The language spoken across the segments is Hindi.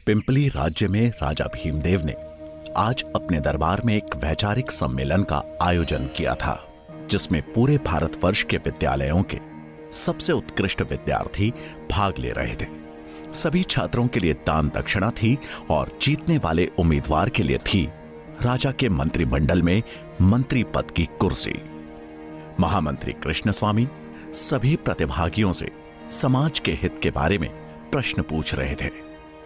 पिंपली राज्य में राजा भीमदेव ने आज अपने दरबार में एक वैचारिक सम्मेलन का आयोजन किया था, जिसमें पूरे भारतवर्ष के विद्यालयों के सबसे उत्कृष्ट विद्यार्थी भाग ले रहे थे। सभी छात्रों के लिए दान दक्षिणा थी और जीतने वाले उम्मीदवार के लिए थी राजा के मंत्रिमंडल में मंत्री पद की कुर्सी। महामंत्री कृष्णस्वामी सभी प्रतिभागियों से समाज के हित के बारे में प्रश्न पूछ रहे थे।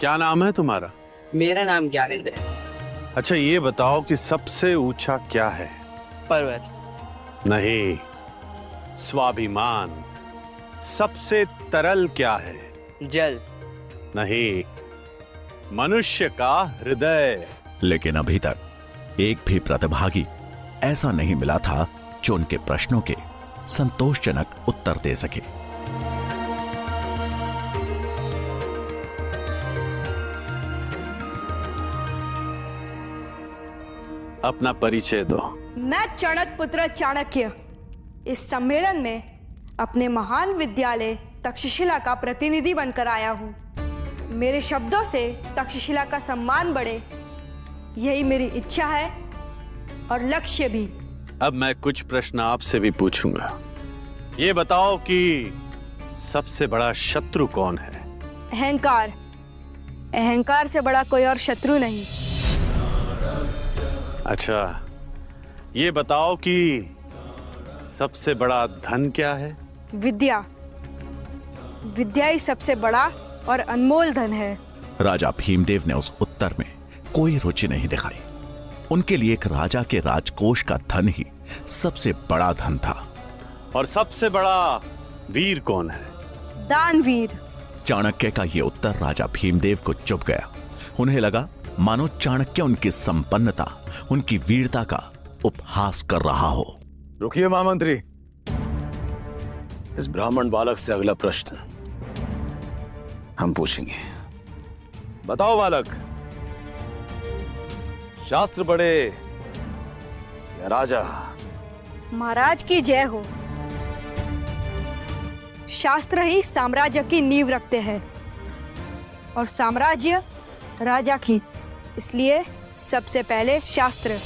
क्या नाम है तुम्हारा? मेरा नाम ज्ञानेंद्र है। अच्छा, ये बताओ कि सबसे ऊंचा क्या है? पर्वत। नहीं, स्वाभिमान। सबसे तरल क्या है? जल। नहीं, मनुष्य का हृदय। लेकिन अभी तक एक भी प्रतिभागी ऐसा नहीं मिला था जो उनके प्रश्नों के संतोषजनक उत्तर दे सके। अपना परिचय दो। मैं चाणक्य पुत्र चाणक्य इस सम्मेलन में अपने महान विद्यालय तक्षशिला का प्रतिनिधि बनकर आया हूँ। मेरे शब्दों से तक्षशिला का सम्मान बढ़े, यही मेरी इच्छा है और लक्ष्य भी। अब मैं कुछ प्रश्न आपसे भी पूछूंगा। ये बताओ कि सबसे बड़ा शत्रु कौन है? अहंकार। अहंकार से बड़ा कोई और शत्रु नहीं। अच्छा, ये बताओ कि सबसे बड़ा धन क्या है? विद्या। विद्या ही सबसे बड़ा और अनमोल धन है। राजा भीमदेव ने उस उत्तर में कोई रुचि नहीं दिखाई। उनके लिए एक राजा के राजकोष का धन ही सबसे बड़ा धन था। और सबसे बड़ा वीर कौन है? दानवीर। चाणक्य का यह उत्तर राजा भीमदेव को चुभ गया। उन्हें लगा मानो चाणक्य उनकी संपन्नता, उनकी वीरता का उपहास कर रहा हो। रुकिए महामंत्री, इस ब्राह्मण बालक से अगला प्रश्न हम पूछेंगे। बताओ बालक, शास्त्र पढ़े या राजा? महाराज की जय हो। शास्त्र ही साम्राज्य की नींव रखते हैं और साम्राज्य राजा की, इसलिए सबसे पहले शास्त्र।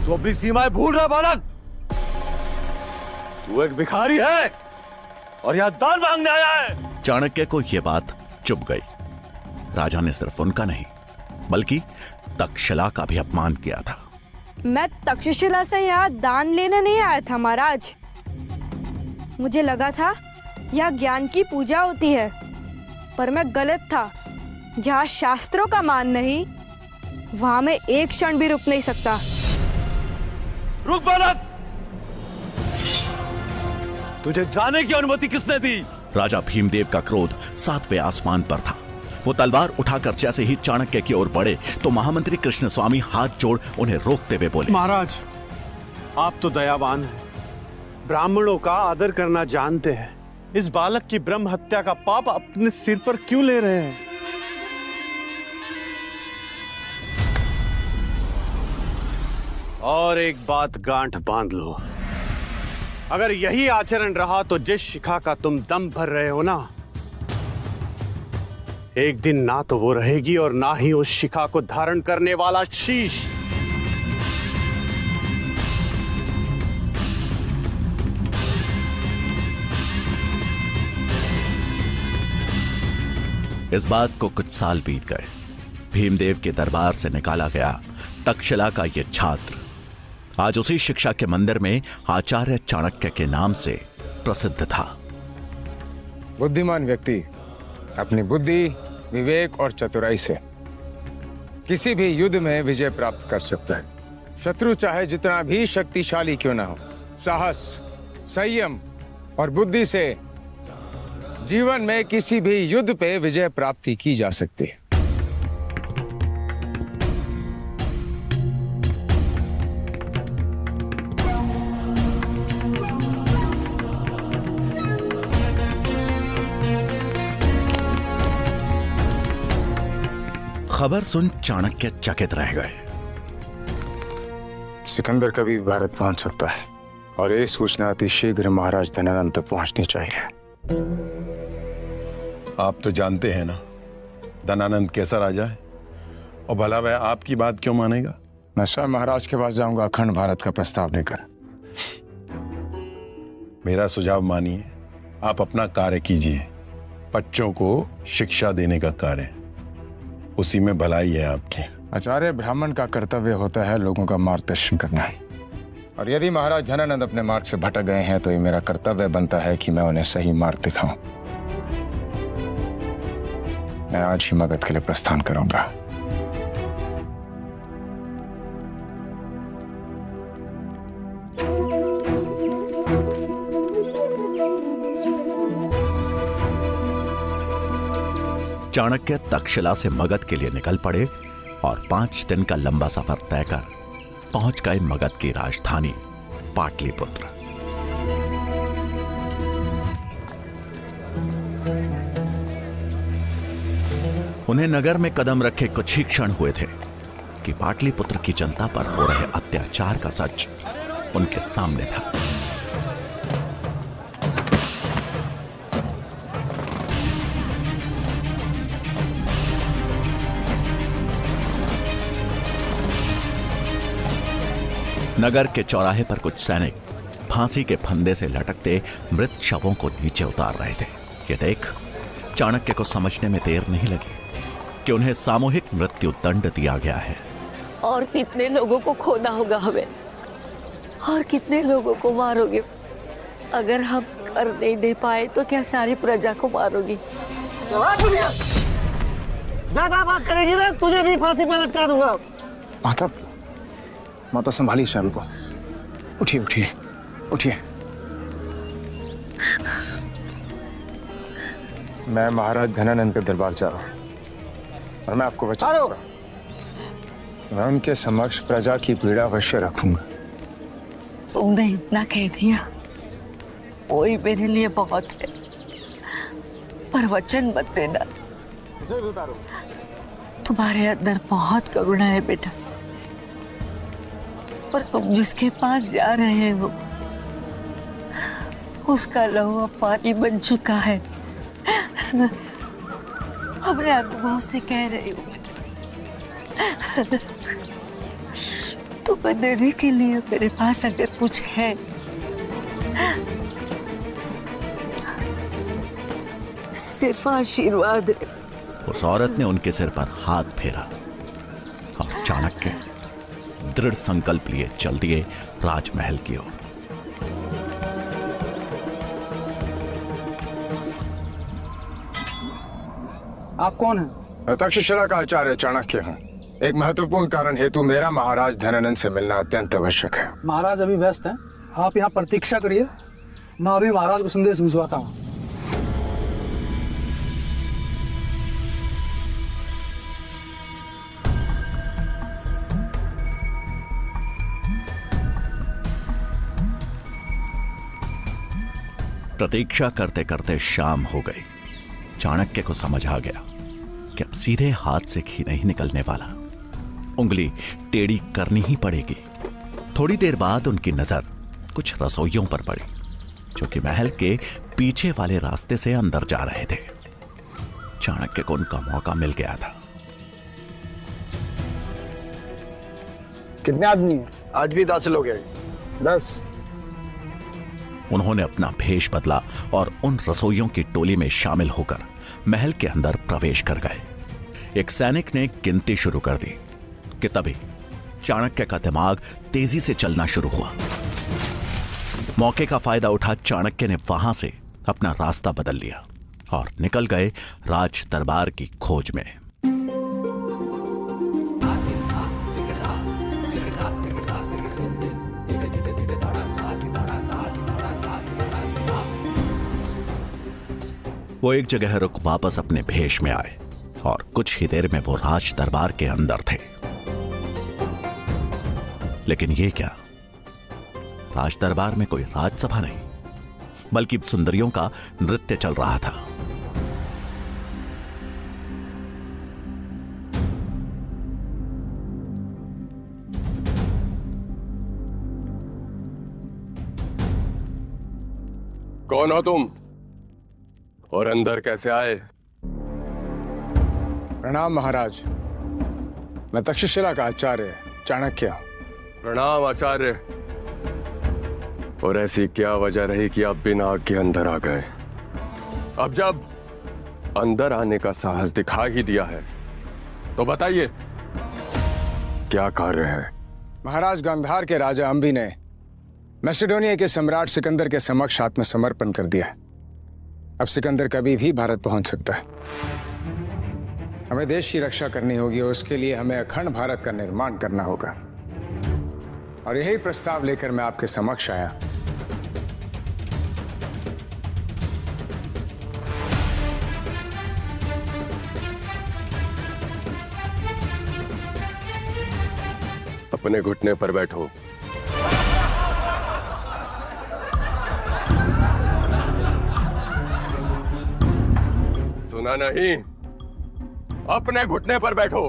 तू अपनी सीमाएं भूल रहा बालक। तू एक भिखारी है और यहां दान मांगने आया है। चाणक्य को यह बात चुभ गई। राजा ने सिर्फ उनका नहीं बल्कि तक्षशिला का भी अपमान किया था। मैं तक्षशिला से यहाँ दान लेने नहीं आया था महाराज। मुझे लगा था यहाँ ज्ञान की पूजा होती है, पर मैं गलत था। जहाँ शास्त्रों का मान नहीं, वहां मैं एक क्षण भी रुक नहीं सकता। रुक बालक, तुझे जाने की अनुमति किसने दी? राजा भीमदेव का क्रोध सातवें आसमान पर था। वो तलवार उठाकर जैसे ही चाणक्य की ओर बढ़े तो महामंत्री कृष्णस्वामी हाथ जोड़ उन्हें रोकते हुए बोले, महाराज, आप तो दयावान हैं, ब्राह्मणों का आदर करना जानते हैं। इस बालक की ब्रह्म हत्या का पाप अपने सिर पर क्यों ले रहे हैं? और एक बात गांठ बांध लो, अगर यही आचरण रहा तो जिस शिखा का तुम दम भर रहे हो ना, एक दिन ना तो वो रहेगी और ना ही उस शिखा को धारण करने वाला शीश। इस बात को कुछ साल बीत गए। भीमदेव के दरबार से निकाला गया तक्षशिला का यह छात्र आज उसी शिक्षा के मंदिर में आचार्य चाणक्य के नाम से प्रसिद्ध था। बुद्धिमान व्यक्ति अपनी बुद्धि, विवेक और चतुराई से किसी भी युद्ध में विजय प्राप्त कर सकता है। शत्रु चाहे जितना भी शक्तिशाली क्यों ना हो, साहस, संयम और बुद्धि से जीवन में किसी भी युद्ध पे विजय प्राप्ति की जा सकती है। खबर सुन चाणक्य चकित रह गए। सिकंदर कभी भारत पहुंच सकता है और ये सूचना अति शीघ्र महाराज धनानंद तक पहुंचनी चाहिए। आप तो जानते हैं ना, धनानंद कैसा राजा है, और भला वह आपकी बात क्यों मानेगा? मैं स्वयं महाराज के पास जाऊंगा अखंड भारत का प्रस्ताव लेकर। मेरा सुझाव मानिए, आप अपना कार्य कीजिए। बच्चों को शिक्षा देने का कार्य, उसी में भलाई है आपकी। आचार्य ब्राह्मण का कर्तव्य होता है लोगों का मार्गदर्शन करना, और यदि महाराज धनानंद अपने मार्ग से भटक गए हैं तो ये मेरा कर्तव्य बनता है कि मैं उन्हें सही मार्ग दिखाऊं। मैं आज ही मगध के लिए प्रस्थान करूंगा। चाणक्य तक्षशिला से मगध के लिए निकल पड़े और 5 दिन का लंबा सफर तय कर पहुंच गए मगध की राजधानी पाटलिपुत्र। उन्हें नगर में कदम रखे कुछ ही क्षण हुए थे कि पाटलिपुत्र की जनता पर हो रहे अत्याचार का सच उनके सामने था। नगर के चौराहे पर कुछ सैनिक फांसी के फंदे से लटकते मृत शवों को नीचे उतार रहे थे। ये देख चाणक्य को समझने में देर नहीं लगी कि उन्हें सामूहिक मृत्यु दंड दिया गया है। और कितने लोगों को खोना होगा हमें, और कितने लोगों को मारोगे? अगर हम कर नहीं दे पाए तो क्या सारी प्रजा को मारोगी? ज्यादा बात करेगी ना तुझे भी फांसी पर लटका दूंगा। माता संभालिए शाम को। उठिए उठिए उठिए। मैं महाराज धनानंद के दरबार जा रहा हूँ और मैं आपको बचा लूंगा। मैं उनके समक्ष प्रजा की पीड़ा अवश्य रखूंगा। तुमने इतना कह दिया वही मेरे लिए बहुत है, पर वचन मत देना। तुम्हारे अंदर बहुत करुणा है बेटा, पर तुम जिसके पास जा रहे हो उसका लहू अब पानी बन चुका है। अपने अनुभव से कह रही हूँ तुम्हें देने के लिए मेरे पास अगर कुछ है सिर्फ आशीर्वाद है। उस औरत ने उनके सिर पर हाथ फेरा और चाणक्य दृढ़ संकल्प लिए चल दिए राजमहल की ओर। आप कौन हैं? तक्षशिला का आचार्य चाणक्य हूँ। एक महत्वपूर्ण कारण हेतु मेरा महाराज धनानंद से मिलना अत्यंत आवश्यक है। महाराज अभी व्यस्त हैं, आप यहाँ प्रतीक्षा करिए, मैं अभी महाराज को संदेश भिजवाता हूँ। प्रतीक्षा करते करते शाम हो गई। चाणक्य को समझ आ गया कि अब सीधे हाथ से घी नहीं निकलने वाला, उंगली टेढ़ी करनी ही पड़ेगी। थोड़ी देर बाद उनकी नजर कुछ रसोइयों पर पड़ी जो कि महल के पीछे वाले रास्ते से अंदर जा रहे थे। चाणक्य को उनका मौका मिल गया था। कितने आदमी हैं? आज भी 10 लोग हैं। 10। उन्होंने अपना भेष बदला और उन रसोइयों की टोली में शामिल होकर महल के अंदर प्रवेश कर गए। एक सैनिक ने गिनती शुरू कर दी कि तभी चाणक्य का दिमाग तेजी से चलना शुरू हुआ। मौके का फायदा उठा चाणक्य ने वहां से अपना रास्ता बदल लिया और निकल गए राज दरबार की खोज में। वो एक जगह रुक वापस अपने भेष में आए और कुछ ही देर में वो राज दरबार के अंदर थे। लेकिन ये क्या, राज दरबार में कोई राजसभा नहीं बल्कि सुंदरियों का नृत्य चल रहा था। कौन हो तुम और अंदर कैसे आए? प्रणाम महाराज। मैं तक्षशिला का आचार्य चाणक्य। प्रणाम आचार्य। और ऐसी क्या वजह रही कि आप बिना आग के अंदर आ गए? अब जब अंदर आने का साहस दिखा ही दिया है तो बताइए क्या कार्य है? महाराज, गांधार के राजा अंबी ने मैसेडोनिया के सम्राट सिकंदर के समक्ष आत्मसमर्पण कर दिया। अब सिकंदर कभी भी भारत पहुंच सकता है। हमें देश की रक्षा करनी होगी और उसके लिए हमें अखंड भारत का निर्माण करना होगा। और यही प्रस्ताव लेकर मैं आपके समक्ष आया। अपने घुटने पर बैठो। सुना नहीं? अपने घुटने पर बैठो।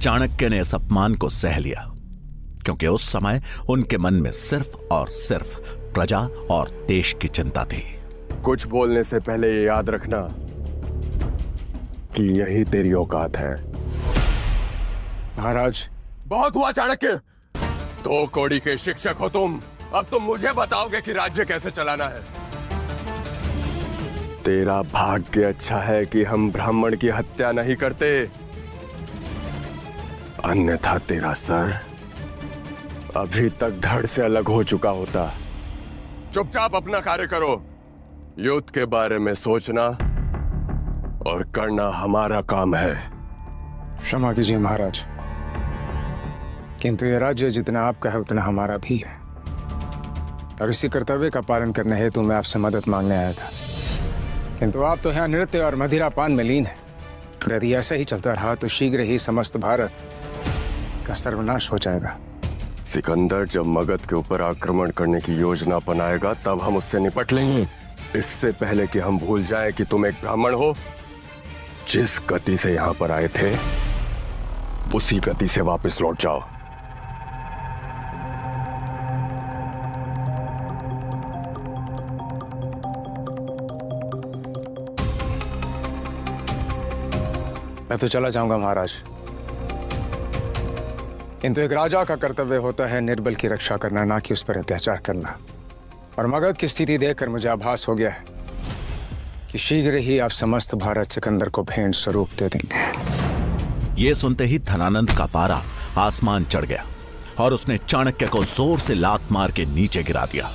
चाणक्य ने इस अपमान को सह लिया क्योंकि उस समय उनके मन में सिर्फ और सिर्फ प्रजा और देश की चिंता थी। कुछ बोलने से पहले ये याद रखना कि यही तेरी औकात है। महाराज, बहुत हुआ चाणक्य। 2 कौड़ी के शिक्षक हो तुम। अब तुम मुझे बताओगे कि राज्य कैसे चलाना है। तेरा भाग्य अच्छा है कि हम ब्राह्मण की हत्या नहीं करते, अन्यथा तेरा सर अभी तक धड़ से अलग हो चुका होता। चुपचाप अपना कार्य करो। युद्ध के बारे में सोचना और करना हमारा काम है। क्षमा कीजिए महाराज, किंतु यह राज्य जितना आपका है उतना हमारा भी है। और इसी कर्तव्य का पालन करने हेतु मैं आपसे मदद मांगने आया था। किंतु आप तो यहाँ नृत्य और मदिरा पान में लीन हैं। यदि ऐसा ही चलता रहा तो शीघ्र ही समस्त भारत का सर्वनाश हो जाएगा। सिकंदर जब मगध के ऊपर आक्रमण करने की योजना बनाएगा तब हम उससे निपट लेंगे। इससे पहले कि हम भूल जाएं कि तुम एक ब्राह्मण हो, जिस गति से यहाँ पर आए थे उसी गति से वापस लौट जाओ। मैं तो चला जाऊंगा महाराज, किंतु एक राजा का कर्तव्य होता है निर्बल की रक्षा करना, ना कि उस पर अत्याचार करना। और मगध की स्थिति देखकर मुझे आभास हो गया है कि शीघ्र ही आप समस्त भारत सिकंदर को भेंट स्वरूप दे देंगे। ये सुनते ही धनानंद का पारा आसमान चढ़ गया और उसने चाणक्य को जोर से लात मार के नीचे गिरा दिया।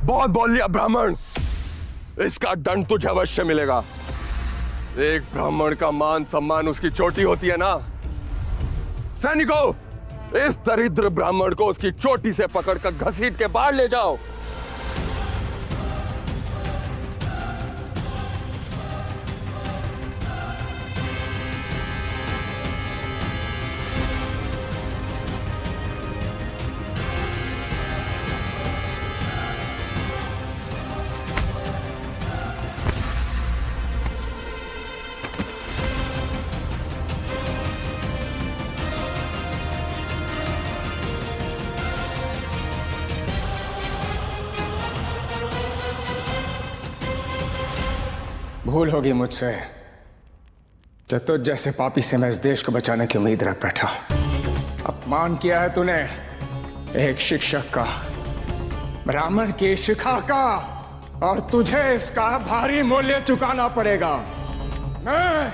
बहुत बोल लिया ब्राह्मण, इसका दंड तुझे अवश्य मिलेगा। एक ब्राह्मण का मान सम्मान उसकी चोटी होती है ना। सैनिकों, इस दरिद्र ब्राह्मण को उसकी चोटी से पकड़कर घसीट के बाहर ले जाओ। भूल होगी मुझसे जो तुझ जैसे पापी से मैं इस देश को बचाने की उम्मीद रख बैठा। अपमान किया है तूने एक शिक्षक का, ब्राह्मण की शिखा का, और तुझे इसका भारी मूल्य चुकाना पड़ेगा। मैं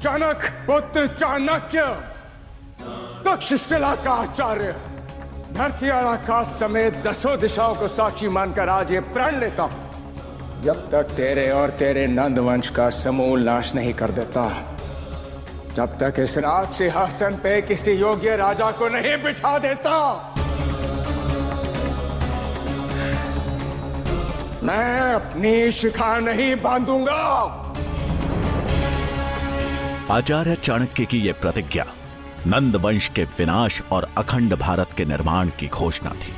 चाणक्य पुत्र चाणक्य, तक्षशिला का आचार्य, धरती और आकाश समेत 10 दिशाओं को साक्षी मानकर आज ये प्रण लेता हूं, जब तक तेरे और तेरे नंद वंश का समूल नाश नहीं कर देता, जब तक इस राज सिंहासन पे किसी योग्य राजा को नहीं बिठा देता, मैं अपनी शिखा नहीं बांधूंगा। आचार्य चाणक्य की यह प्रतिज्ञा नंद वंश के विनाश और अखंड भारत के निर्माण की घोषणा थी,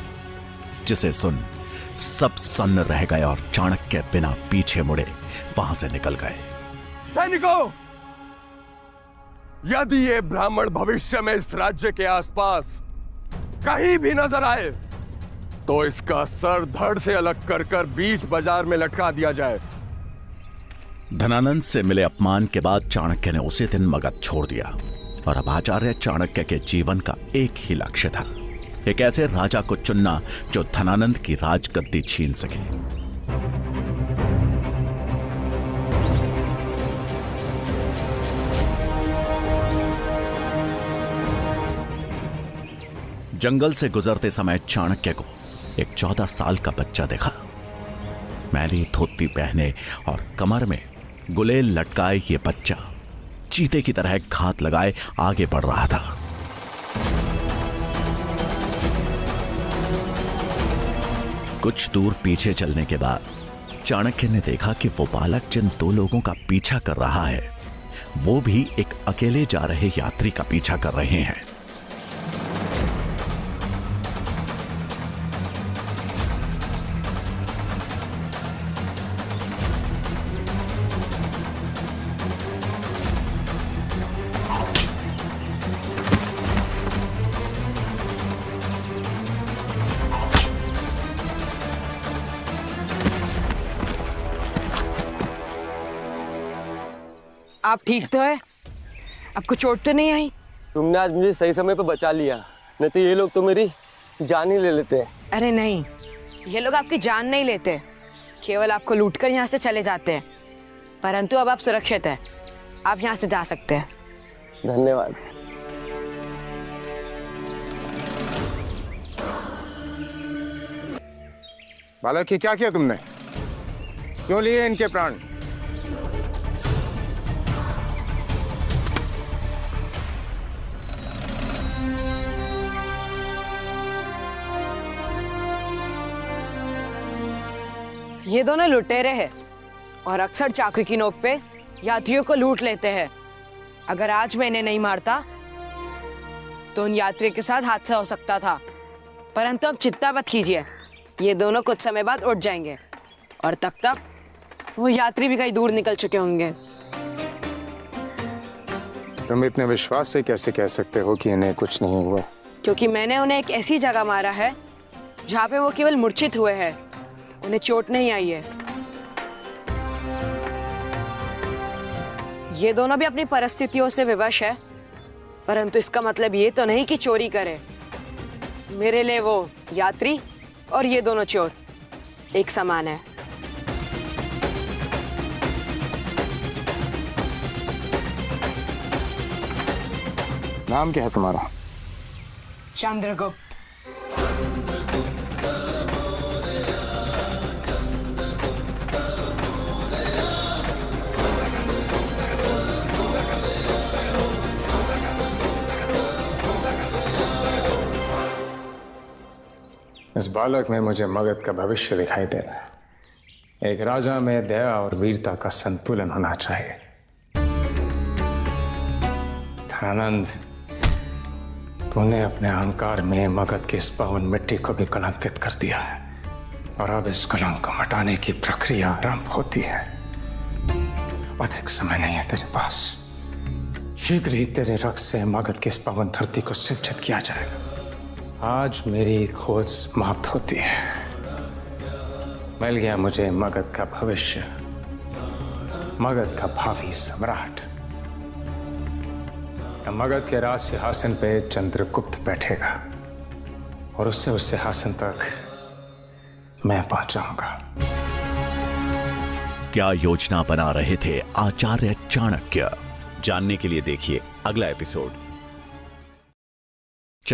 जिसे सुन सब सन्न रह गए और चाणक्य बिना पीछे मुड़े वहां से निकल गए। सैनिकों, यदि ये ब्राह्मण भविष्य में इस राज्य के आसपास कहीं भी नजर आए तो इसका सर धड़ से अलग कर बीच बाजार में लटका दिया जाए। धनानंद से मिले अपमान के बाद चाणक्य ने उसी दिन मगध छोड़ दिया और अब आचार्य चाणक्य के जीवन का एक ही लक्ष्य था, एक ऐसे राजा को चुनना जो धनानंद की राजगद्दी छीन सके। जंगल से गुजरते समय चाणक्य को एक 14 साल का बच्चा देखा। मैली धोती पहने और कमर में गुलेल लटकाए ये बच्चा चीते की तरह घात लगाए आगे बढ़ रहा था। कुछ दूर पीछे चलने के बाद चाणक्य ने देखा कि वो बालक जिन 2 लोगों का पीछा कर रहा है वो भी एक अकेले जा रहे यात्री का पीछा कर रहे हैं। आप ठीक तो है? आपको चोट तो नहीं आई? तुमने आज मुझे सही समय पर बचा लिया, नहीं तो ये लोग तो मेरी जान ही ले लेते। अरे नहीं, ये लोग आपकी जान नहीं लेते, केवल आपको लूटकर यहाँ से चले जाते हैं। परंतु अब आप सुरक्षित हैं, आप यहाँ से जा सकते हैं। धन्यवाद। बालक ये क्या किया तुमने? क्यों लिए इनके प्राण? ये दोनों लुटेरे हैं और अक्सर चाकू की नोक पे यात्रियों को लूट लेते हैं। अगर आज मैं इन्हें नहीं मारता तो उन यात्री के साथ हादसा हो सकता था। परंतु अब चिंता मत कीजिए, ये दोनों कुछ समय बाद उठ जाएंगे और तब तक वो यात्री भी कहीं दूर निकल चुके होंगे। तुम इतने विश्वास से कैसे कह सकते हो कि इन्हें कुछ नहीं हुआ? क्योंकि मैंने उन्हें एक ऐसी जगह मारा है जहाँ पे वो केवल मूर्छित हुए हैं, उन्हें चोट नहीं आई है। ये दोनों भी अपनी परिस्थितियों से विवश है, परंतु इसका मतलब ये तो नहीं कि चोरी करे। मेरे लिए वो यात्री और ये दोनों चोर एक समान है। नाम क्या है तुम्हारा? चंद्रगुप्त। इस बालक में मुझे मगध का भविष्य दिखाई दे रहा है। एक राजा में दया और वीरता का संतुलन होना चाहिए। धनानंद, तूने अपने अहंकार में मगध की इस पावन मिट्टी को भी कलंकित कर दिया है और अब इस कलंक को मिटाने की प्रक्रिया आरंभ होती है। अधिक समय नहीं है तेरे पास, शीघ्र ही तेरे रक्त से मगध की इस पावन धरती को सिंचित किया जाएगा। आज मेरी खोज समाप्त होती है। मिल गया मुझे मगध का भविष्य, मगध का भावी सम्राट। मगध के राज सिंहासन पे चंद्रगुप्त बैठेगा और उससे उस सिंहासन तक मैं पहुंचाऊंगा। क्या योजना बना रहे थे आचार्य चाणक्य? जानने के लिए देखिए अगला एपिसोड